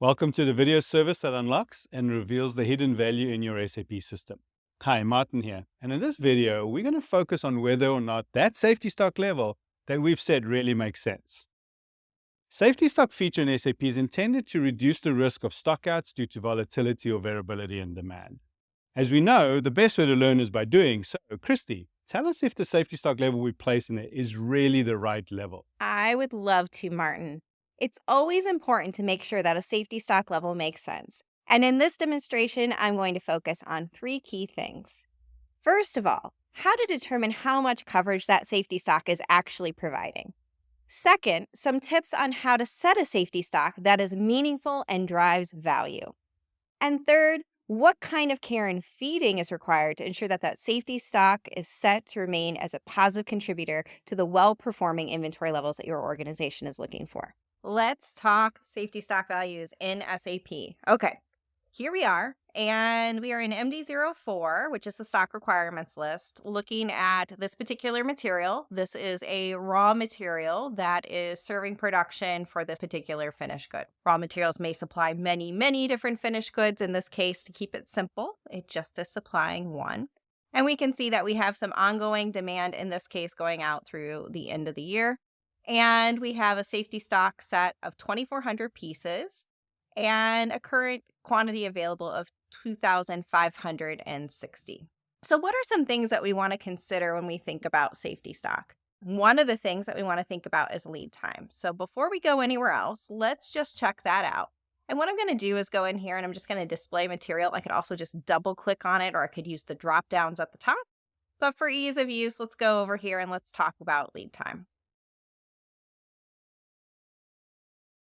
Welcome to the video service that unlocks and reveals the hidden value in your SAP system. Hi, Martin here. And in this video, we're going to focus on whether or not that safety stock level that we've set really makes sense. Safety stock feature in SAP is intended to reduce the risk of stockouts due to volatility or variability in demand. As we know, the best way to learn is by doing. So, Christy, tell us if the safety stock level we place in it is really the right level. I would love to, Martin. It's always important to make sure that a safety stock level makes sense. And in this demonstration, I'm going to focus on three key things. First of all, how to determine how much coverage that safety stock is actually providing. Second, some tips on how to set a safety stock that is meaningful and drives value. And third, what kind of care and feeding is required to ensure that safety stock is set to remain as a positive contributor to the well-performing inventory levels that your organization is looking for. Let's talk safety stock values in SAP. Okay, here we are, and we are in MD04, which is the stock requirements list, looking at this particular material. This is a raw material that is serving production for this particular finished good. Raw materials may supply many different finished goods. In this case, to keep it simple, it just is supplying one. And we can see that we have some ongoing demand, in this case, going out through the end of the year. And we have a safety stock set of 2,400 pieces and a current quantity available of 2,560. So what are some things that we want to consider when we think about safety stock? One of the things that we want to think about is lead time. So before we go anywhere else, let's just check that out. And what I'm going to do is go in here and I'm just going to display material. I could also just double click on it, or I could use the drop downs at the top. But for ease of use, let's go over here and let's talk about lead time.